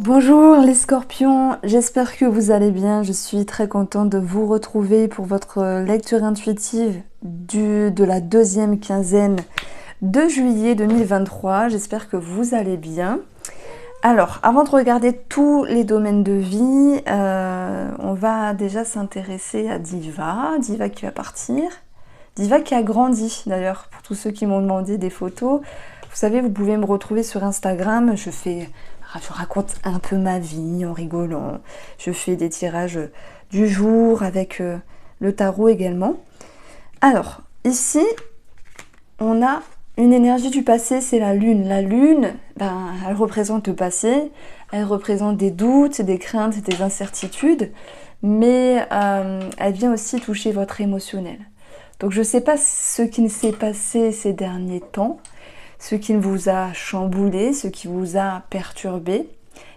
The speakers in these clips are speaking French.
Bonjour les scorpions, j'espère que vous allez bien. Je suis très contente de vous retrouver pour votre lecture intuitive de la deuxième quinzaine de juillet 2023. J'espère que vous allez bien. Alors, avant de regarder tous les domaines de vie, on va déjà s'intéresser à Diva. Diva qui va partir. Diva qui a grandi d'ailleurs, pour tous ceux qui m'ont demandé des photos. Vous savez, vous pouvez me retrouver sur Instagram, je raconte un peu ma vie en rigolant. Je fais des tirages du jour avec le tarot également. Alors, ici, on a une énergie du passé, c'est la lune. La lune, elle représente le passé, elle représente des doutes, des craintes, des incertitudes, mais elle vient aussi toucher votre émotionnel. Donc je ne sais pas ce qui s'est passé ces derniers temps, ce qui vous a chamboulé, ce qui vous a perturbé.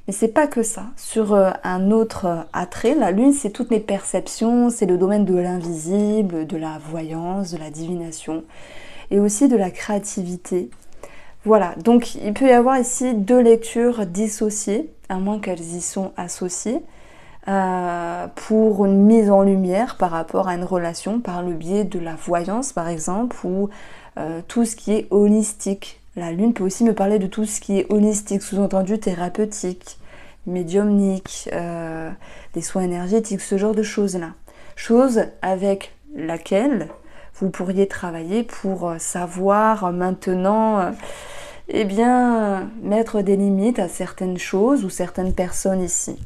Mais c'est pas que ça. Sur un autre attrait, la lune, c'est toutes les perceptions, c'est le domaine de l'invisible, de la voyance, de la divination et aussi de la créativité. Voilà, donc il peut y avoir ici deux lectures dissociées, à moins qu'elles y sont associées, pour une mise en lumière par rapport à une relation par le biais de la voyance par exemple, ou tout ce qui est holistique. La lune peut aussi me parler de tout ce qui est holistique, sous-entendu thérapeutique, médiumnique, des soins énergétiques, ce genre de choses-là. Chose avec laquelle vous pourriez travailler pour savoir maintenant eh bien, mettre des limites à certaines choses ou certaines personnes ici.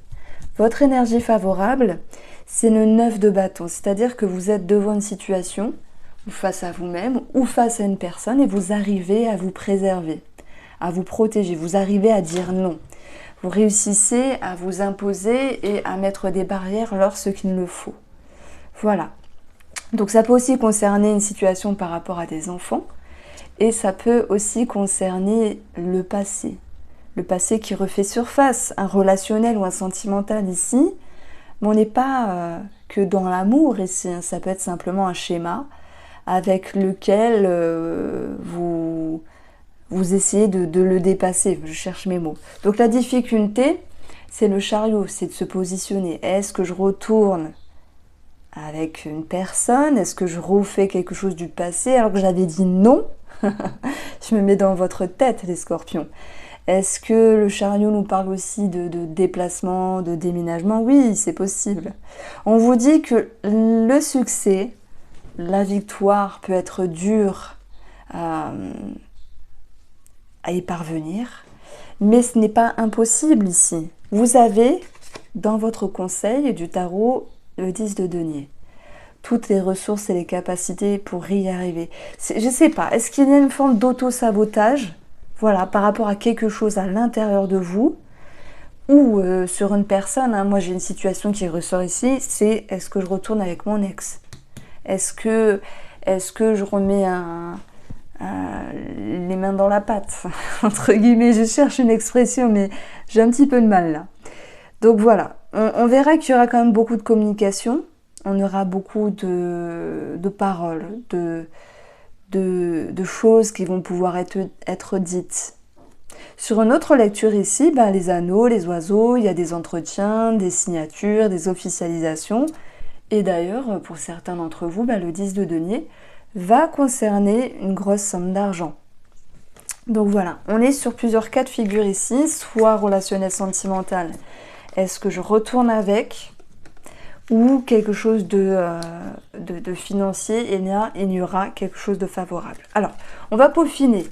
Votre énergie favorable, c'est le 9 de bâton, c'est-à-dire que vous êtes devant une situation, ou face à vous-même, ou face à une personne, et vous arrivez à vous préserver, à vous protéger, vous arrivez à dire non. Vous réussissez à vous imposer et à mettre des barrières lorsqu'il le faut. Voilà. Donc ça peut aussi concerner une situation par rapport à des enfants, et ça peut aussi concerner le passé. Le passé qui refait surface, un relationnel ou un sentimental ici, mais on n'est pas que dans l'amour ici, hein. Ça peut être simplement un schéma avec lequel vous essayez de le dépasser, je cherche mes mots. Donc la difficulté, c'est le chariot, c'est de se positionner. Est-ce que je retourne avec une personne? Est-ce que je refais quelque chose du passé alors que j'avais dit non? Je me mets dans votre tête, les scorpions. Est-ce que le chariot nous parle aussi de déplacement, de déménagement? Oui, c'est possible. On vous dit que le succès, la victoire peut être dure à y parvenir, mais ce n'est pas impossible ici. Vous avez dans votre conseil du tarot le 10 de denier. Toutes les ressources et les capacités pour y arriver. Je ne sais pas, est-ce qu'il y a une forme d'auto-sabotage, voilà, par rapport à quelque chose à l'intérieur de vous, ou sur une personne, hein. Moi j'ai une situation qui ressort ici, c'est est-ce que je retourne avec mon ex? Est-ce que je remets les mains dans la pâte, entre guillemets, je cherche une expression, mais j'ai un petit peu de mal là. Donc voilà, on verra qu'il y aura quand même beaucoup de communication, on aura beaucoup de paroles, de choses qui vont pouvoir être dites. Sur une autre lecture ici, les anneaux, les oiseaux, il y a des entretiens, des signatures, des officialisations. Et d'ailleurs, pour certains d'entre vous, le 10 de denier va concerner une grosse somme d'argent. Donc voilà, on est sur plusieurs cas de figure ici, soit relationnel sentimental, est-ce que je retourne avec, ou quelque chose de financier, et bien il y aura quelque chose de favorable. Alors, on va peaufiner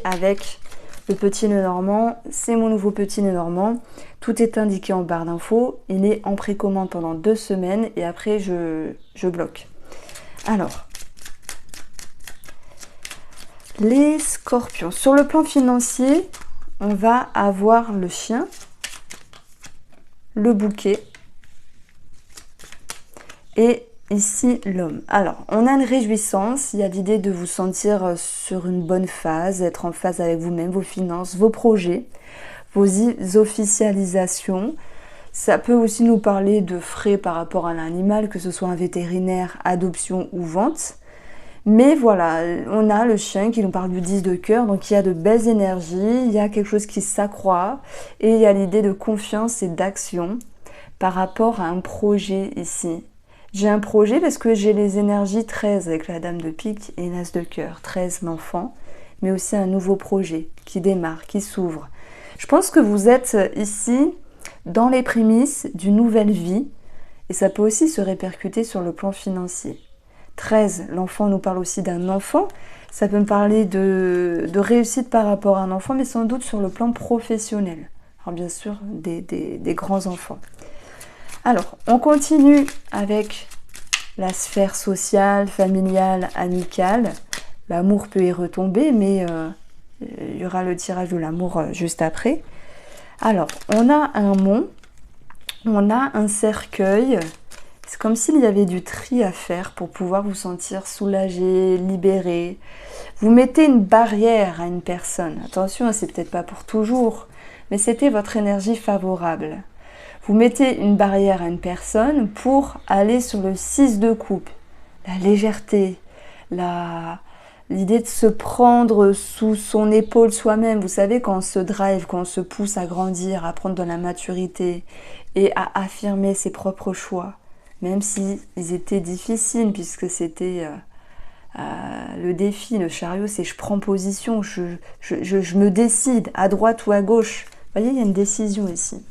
avec le petit nœud normand, c'est mon nouveau petit nœud normand, tout est indiqué en barre d'infos, il est en précommande pendant 2 semaines, et après je bloque. Alors, les scorpions, sur le plan financier, on va avoir le chien, le bouquet, et ici l'homme. Alors, on a une réjouissance, il y a l'idée de vous sentir sur une bonne phase, être en phase avec vous-même, vos finances, vos projets, vos officialisations. Ça peut aussi nous parler de frais par rapport à l'animal, que ce soit un vétérinaire, adoption ou vente. Mais voilà, on a le chien qui nous parle du 10 de cœur, donc il y a de belles énergies, il y a quelque chose qui s'accroît, et il y a l'idée de confiance et d'action par rapport à un projet ici. J'ai un projet parce que j'ai les énergies 13 avec la dame de pique et l'as de cœur, 13 l'enfant, mais aussi un nouveau projet qui démarre, qui s'ouvre. Je pense que vous êtes ici dans les prémices d'une nouvelle vie, et ça peut aussi se répercuter sur le plan financier. 13, l'enfant nous parle aussi d'un enfant. Ça peut me parler de réussite par rapport à un enfant, mais sans doute sur le plan professionnel. Alors bien sûr, des grands enfants. Alors, on continue avec la sphère sociale, familiale, amicale. L'amour peut y retomber, mais il y aura le tirage de l'amour juste après. Alors, on a un mont, on a un cercueil. C'est comme s'il y avait du tri à faire pour pouvoir vous sentir soulagé, libéré. Vous mettez une barrière à une personne. Attention, c'est peut-être pas pour toujours, mais c'était votre énergie favorable. Vous mettez une barrière à une personne pour aller sur le 6 de coupe. La légèreté, l'idée de se prendre sous son épaule soi-même. Vous savez, quand on se drive, quand on se pousse à grandir, à prendre de la maturité et à affirmer ses propres choix. Même s'ils étaient difficiles, puisque c'était le défi, le chariot, c'est je prends position, je me décide, à droite ou à gauche. Vous voyez, il y a une décision ici.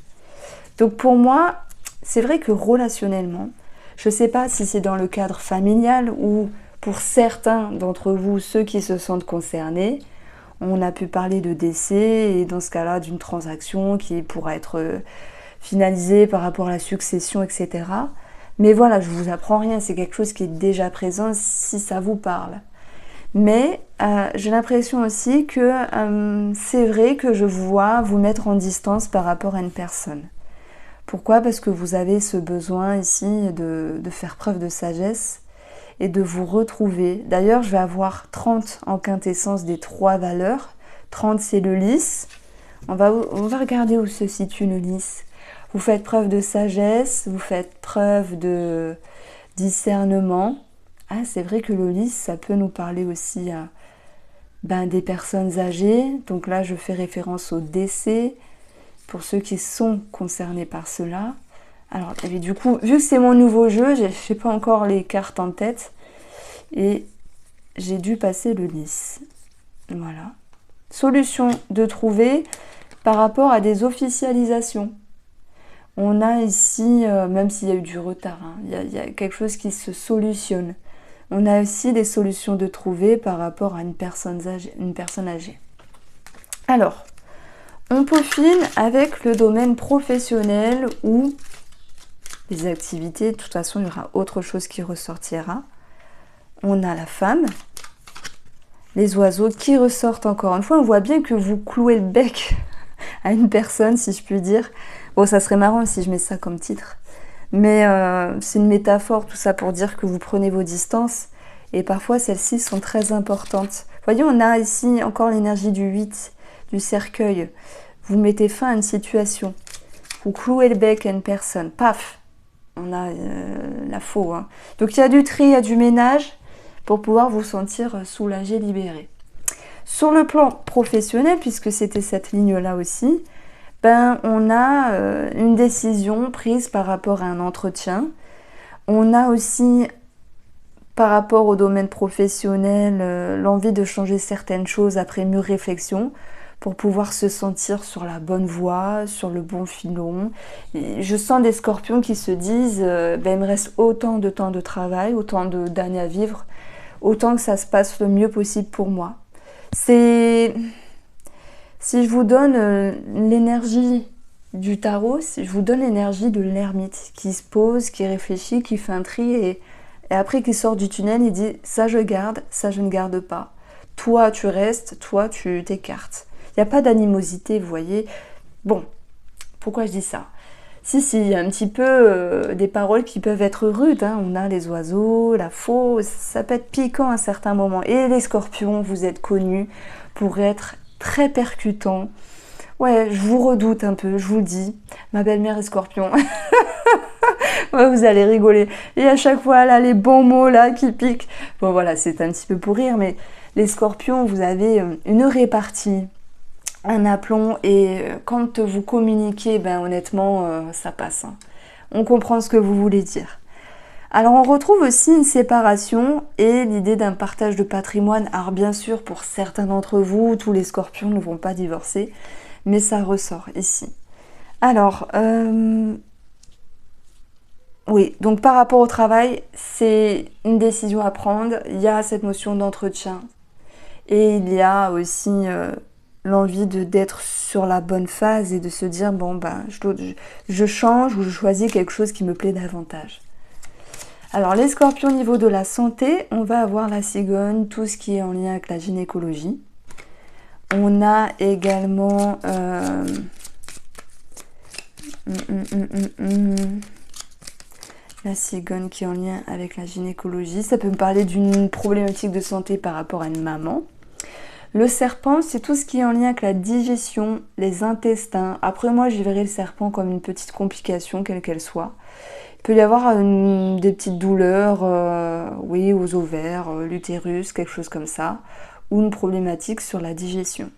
Donc pour moi, c'est vrai que relationnellement, je ne sais pas si c'est dans le cadre familial ou pour certains d'entre vous, ceux qui se sentent concernés, on a pu parler de décès et dans ce cas-là d'une transaction qui pourra être finalisée par rapport à la succession, etc. Mais voilà, je ne vous apprends rien, c'est quelque chose qui est déjà présent si ça vous parle. Mais j'ai l'impression aussi que c'est vrai que je vois vous mettre en distance par rapport à une personne. Pourquoi? Parce que vous avez ce besoin ici de faire preuve de sagesse et de vous retrouver. D'ailleurs, je vais avoir 30 en quintessence des 3 valeurs. 30, c'est le lys. On va regarder où se situe le lys. Vous faites preuve de sagesse, vous faites preuve de discernement. Ah, c'est vrai que le lys, ça peut nous parler aussi des personnes âgées. Donc là, je fais référence au décès, pour ceux qui sont concernés par cela. Alors, et du coup, vu que c'est mon nouveau jeu, je n'ai pas encore les cartes en tête, et j'ai dû passer le lys. Voilà. Solution de trouver par rapport à des officialisations. On a ici, même s'il y a eu du retard, il y a quelque chose qui se solutionne. On a aussi des solutions de trouver par rapport à une personne âgée. Alors, on peaufine avec le domaine professionnel ou les activités. De toute façon, il y aura autre chose qui ressortira. On a la femme, les oiseaux qui ressortent encore une fois. On voit bien que vous clouez le bec à une personne, si je puis dire. Bon, ça serait marrant si je mets ça comme titre. Mais c'est une métaphore, tout ça, pour dire que vous prenez vos distances. Et parfois, celles-ci sont très importantes. Vous voyez, on a ici encore l'énergie du 8, du cercueil. Vous mettez fin à une situation. Vous clouez le bec à une personne. Paf! On a la faux. Hein. Donc, il y a du tri, il y a du ménage pour pouvoir vous sentir soulagé, libéré. Sur le plan professionnel, puisque c'était cette ligne-là aussi, on a une décision prise par rapport à un entretien. On a aussi, par rapport au domaine professionnel, l'envie de changer certaines choses après mûre réflexion pour pouvoir se sentir sur la bonne voie, sur le bon filon. Et je sens des scorpions qui se disent il me reste autant de temps de travail, autant d'années à vivre, autant que ça se passe le mieux possible pour moi. Si je vous donne l'énergie du tarot, si je vous donne l'énergie de l'ermite qui se pose, qui réfléchit, qui fait un tri et après qui sort du tunnel, il dit ça je garde, ça je ne garde pas. Toi tu restes, toi tu t'écartes. Il n'y a pas d'animosité, vous voyez. Bon, pourquoi je dis ça? Si, il y a un petit peu des paroles qui peuvent être rudes. Hein. On a les oiseaux, la faux, ça peut être piquant à certains moments. Et les scorpions, vous êtes connus pour être très percutants. Ouais, je vous redoute un peu, je vous le dis. Ma belle-mère est scorpion. Ouais, vous allez rigoler. Et à chaque fois, là, les bons mots, là, qui piquent. Bon, voilà, c'est un petit peu pour rire, mais les scorpions, vous avez une répartie, un aplomb, et quand vous communiquez, ben honnêtement, ça passe. Hein. On comprend ce que vous voulez dire. Alors, on retrouve aussi une séparation et l'idée d'un partage de patrimoine. Alors, bien sûr, pour certains d'entre vous, tous les scorpions ne vont pas divorcer, mais ça ressort ici. Alors, oui, donc par rapport au travail, c'est une décision à prendre. Il y a cette notion d'entretien et il y a aussi l'envie d'être sur la bonne phase et de se dire bon ben je change ou je choisis quelque chose qui me plaît davantage. Alors les scorpions au niveau de la santé, on va avoir la cigogne, tout ce qui est en lien avec la gynécologie. On a également la cigogne qui est en lien avec la gynécologie. Ça peut me parler d'une problématique de santé par rapport à une maman. Le serpent, c'est tout ce qui est en lien avec la digestion, les intestins. Après, moi, je verrais le serpent comme une petite complication, quelle qu'elle soit. Il peut y avoir des petites douleurs, oui, aux ovaires, l'utérus, quelque chose comme ça, ou une problématique sur la digestion.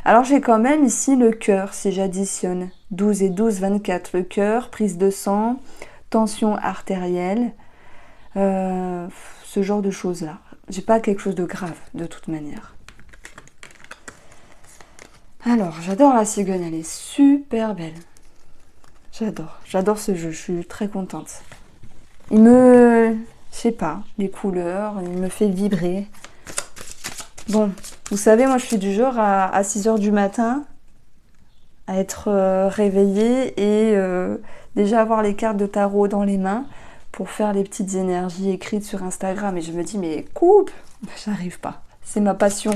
Alors, j'ai quand même ici le cœur, si j'additionne 12 et 12, 24. Le cœur, prise de sang, tension artérielle, ce genre de choses-là. J'ai pas quelque chose de grave, de toute manière. Alors, j'adore la cigogne, elle est super belle. J'adore ce jeu, je suis très contente. Je sais pas, les couleurs, il me fait vibrer. Bon, vous savez, moi je suis du genre à 6 h du matin, à être réveillée et déjà avoir les cartes de tarot dans les mains pour faire les petites énergies écrites sur Instagram. Et je me dis, mais coupe, j'arrive pas, c'est ma passion.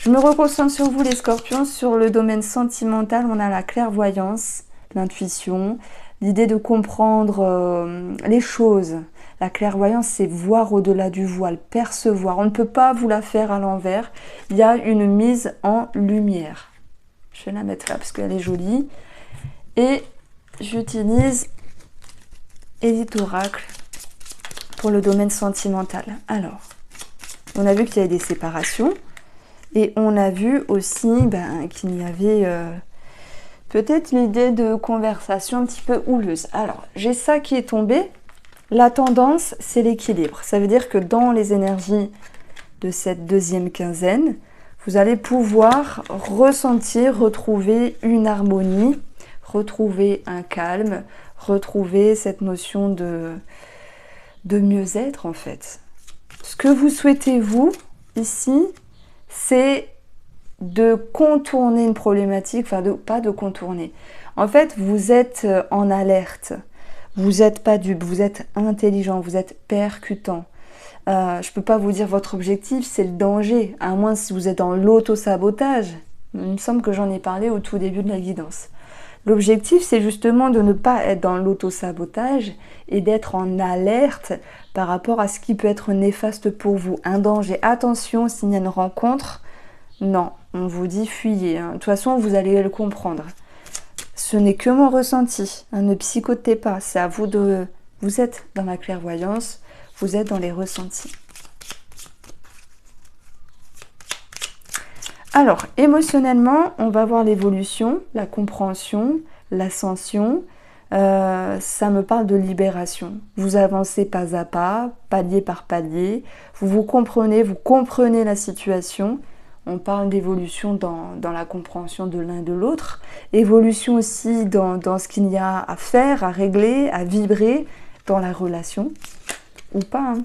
Je me reconcentre sur vous les scorpions, sur le domaine sentimental, on a la clairvoyance, l'intuition, l'idée de comprendre les choses. La clairvoyance, c'est voir au-delà du voile, percevoir. On ne peut pas vous la faire à l'envers. Il y a une mise en lumière. Je vais la mettre là parce qu'elle est jolie. Et j'utilise Élite Oracle pour le domaine sentimental. Alors, on a vu qu'il y avait des séparations. Et on a vu aussi qu'il y avait peut-être l'idée de conversation un petit peu houleuse. Alors, j'ai ça qui est tombé. La tendance, c'est l'équilibre. Ça veut dire que dans les énergies de cette deuxième quinzaine, vous allez pouvoir ressentir, retrouver une harmonie, retrouver un calme, retrouver cette notion de mieux-être en fait. Ce que vous souhaitez, vous, ici, c'est de contourner une problématique, enfin pas de contourner. En fait, vous êtes en alerte. Vous n'êtes pas dupe, vous êtes intelligent, vous êtes percutant. Je ne peux pas vous dire votre objectif, c'est le danger, à moins si vous êtes dans l'auto-sabotage. Il me semble que j'en ai parlé au tout début de la guidance. L'objectif, c'est justement de ne pas être dans l'auto-sabotage et d'être en alerte par rapport à ce qui peut être néfaste pour vous. Un danger, attention, s'il y a une rencontre, non, on vous dit fuyez. Hein. De toute façon, vous allez le comprendre. Ce n'est que mon ressenti. Hein, ne psychotez pas. C'est à vous de... Vous êtes dans la clairvoyance. Vous êtes dans les ressentis. Alors, émotionnellement, on va voir l'évolution, la compréhension, l'ascension. Ça me parle de libération. Vous avancez pas à pas, palier par palier. Vous comprenez la situation. On parle d'évolution dans la compréhension de l'un de l'autre. Évolution aussi dans ce qu'il y a à faire, à régler, à vibrer dans la relation. Ou pas. Hein.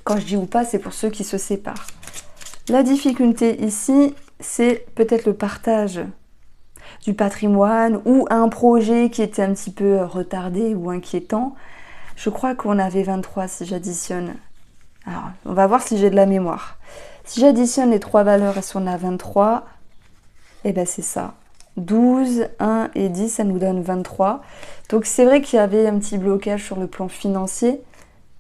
Quand je dis ou pas, c'est pour ceux qui se séparent. La difficulté ici, c'est peut-être le partage du patrimoine ou un projet qui était un petit peu retardé ou inquiétant. Je crois qu'on avait 23 si j'additionne. Alors, on va voir si j'ai de la mémoire. Si j'additionne les trois valeurs et si on a 23, eh ben c'est ça. 12, 1 et 10, ça nous donne 23. Donc c'est vrai qu'il y avait un petit blocage sur le plan financier,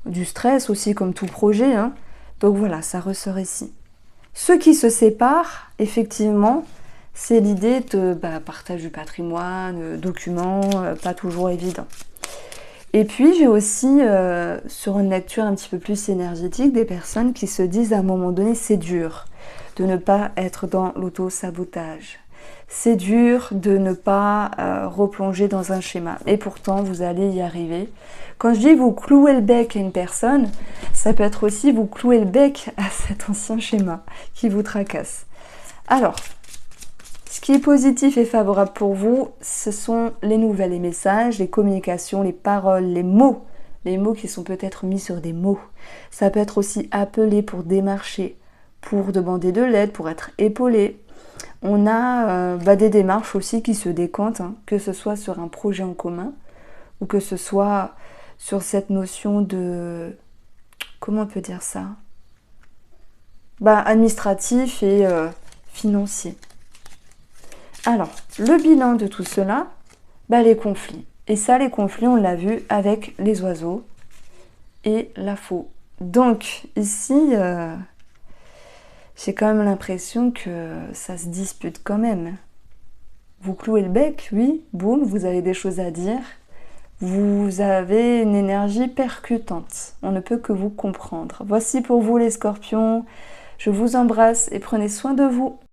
du stress aussi comme tout projet. Hein. Donc voilà, ça ressort ici. Ceux qui se séparent, effectivement, c'est l'idée de partage du patrimoine, documents, pas toujours évident. Et puis j'ai aussi, sur une lecture un petit peu plus énergétique, des personnes qui se disent à un moment donné, c'est dur de ne pas être dans l'auto-sabotage. C'est dur de ne pas replonger dans un schéma. Et pourtant, vous allez y arriver. Quand je dis vous clouer le bec à une personne, ça peut être aussi vous clouer le bec à cet ancien schéma qui vous tracasse. Alors, ce qui est positif et favorable pour vous, ce sont les nouvelles, les messages, les communications, les paroles, les mots qui sont peut-être mis sur des mots. Ça peut être aussi appelé pour démarcher, pour demander de l'aide, pour être épaulé. On a des démarches aussi qui se décantent, hein, que ce soit sur un projet en commun ou que ce soit sur cette notion de... Comment on peut dire ça? Administratif et financier. Alors, le bilan de tout cela, les conflits. Et ça, les conflits, on l'a vu avec les oiseaux et la faux. Donc, ici, j'ai quand même l'impression que ça se dispute quand même. Vous clouez le bec, oui, boum, vous avez des choses à dire. Vous avez une énergie percutante. On ne peut que vous comprendre. Voici pour vous les scorpions. Je vous embrasse et prenez soin de vous.